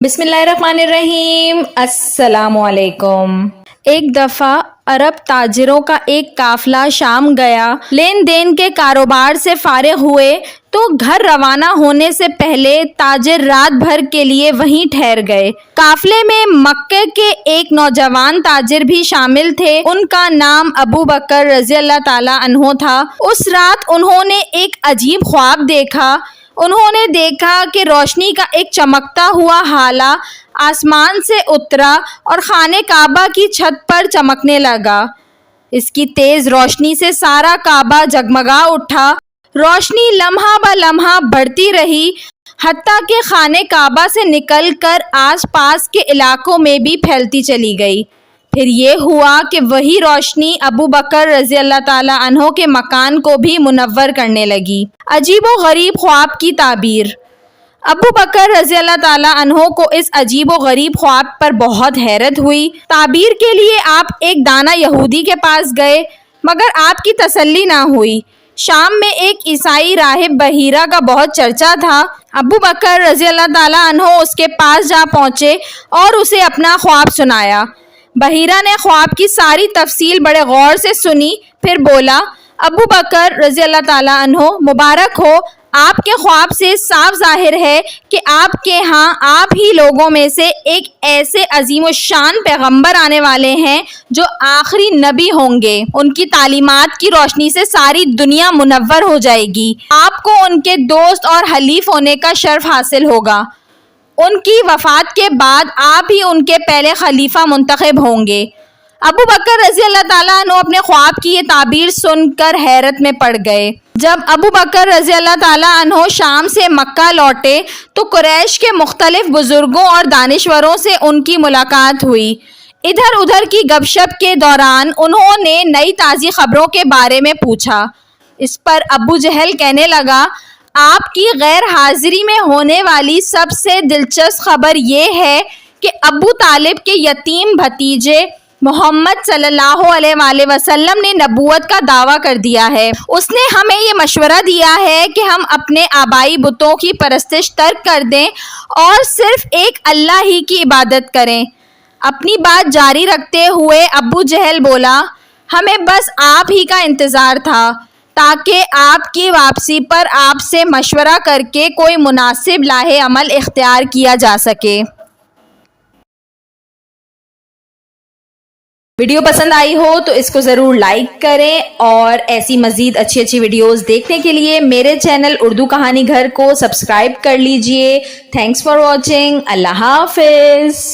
بسم اللہ الرحمن الرحیم، السلام علیکم۔ ایک دفعہ عرب تاجروں کا ایک قافلہ شام گیا۔ لین دین کے کاروبار سے فارغ ہوئے تو گھر روانہ ہونے سے پہلے تاجر رات بھر کے لیے وہیں ٹھہر گئے۔ قافلے میں مکے کے ایک نوجوان تاجر بھی شامل تھے۔ ان کا نام ابو بکر رضی اللہ تعالی عنہ تھا۔ اس رات انہوں نے ایک عجیب خواب دیکھا۔ انہوں نے دیکھا کہ روشنی کا ایک چمکتا ہوا ہالہ آسمان سے اترا اور خانہ کعبہ کی چھت پر چمکنے لگا۔ اس کی تیز روشنی سے سارا کعبہ جگمگا اٹھا۔ روشنی لمحہ بہ لمحہ بڑھتی رہی، حتیٰ کہ خانہ کعبہ سے نکل کر آس پاس کے علاقوں میں بھی پھیلتی چلی گئی۔ پھر یہ ہوا کہ وہی روشنی ابو بکر رضی اللہ تعالیٰ عنہ کے مکان کو بھی منور کرنے لگی۔ عجیب و غریب خواب کی تعبیر۔ ابو بکر رضی اللہ تعالیٰ عنہ کو اس عجیب و غریب خواب پر بہت حیرت ہوئی۔ تعبیر کے لیے آپ ایک دانا یہودی کے پاس گئے، مگر آپ کی تسلی نہ ہوئی۔ شام میں ایک عیسائی راہب بحیرہ کا بہت چرچا تھا۔ ابو بکر رضی اللہ تعالیٰ عنہ اس کے پاس جا پہنچے اور اسے اپنا خواب سنایا۔ بحیرہ نے خواب کی ساری تفصیل بڑے غور سے سنی، پھر بولا، ابو بکر رضی اللہ تعالیٰ عنہ مبارک ہو، آپ کے خواب سے صاف ظاہر ہے کہ آپ کے ہاں آپ ہی لوگوں میں سے ایک ایسے عظیم الشان پیغمبر آنے والے ہیں جو آخری نبی ہوں گے۔ ان کی تعلیمات کی روشنی سے ساری دنیا منور ہو جائے گی۔ آپ کو ان کے دوست اور حلیف ہونے کا شرف حاصل ہوگا۔ ان کی وفات کے بعد آپ ہی ان کے پہلے خلیفہ منتخب ہوں گے۔ ابو بکر رضی اللہ تعالیٰ عنہ اپنے خواب کی یہ تعبیر سن کر حیرت میں پڑ گئے۔ جب ابو بکر رضی اللہ تعالیٰ عنہ شام سے مکہ لوٹے تو قریش کے مختلف بزرگوں اور دانشوروں سے ان کی ملاقات ہوئی۔ ادھر ادھر کی گپ شپ کے دوران انہوں نے نئی تازی خبروں کے بارے میں پوچھا۔ اس پر ابو جہل کہنے لگا، آپ کی غیر حاضری میں ہونے والی سب سے دلچسپ خبر یہ ہے کہ ابو طالب کے یتیم بھتیجے محمد صلی اللہ علیہ وآلہ وسلم نے نبوت کا دعویٰ کر دیا ہے۔ اس نے ہمیں یہ مشورہ دیا ہے کہ ہم اپنے آبائی بتوں کی پرستش ترک کر دیں اور صرف ایک اللہ ہی کی عبادت کریں۔ اپنی بات جاری رکھتے ہوئے ابو جہل بولا، ہمیں بس آپ ہی کا انتظار تھا تاکہ آپ کی واپسی پر آپ سے مشورہ کر کے کوئی مناسب لاہ عمل اختیار کیا جا سکے۔ ویڈیو پسند آئی ہو تو اس کو ضرور لائک کریں، اور ایسی مزید اچھی ویڈیوز دیکھنے کے لیے میرے چینل اردو کہانی گھر کو سبسکرائب کر لیجئے۔ Thanks for watching. اللہ حافظ۔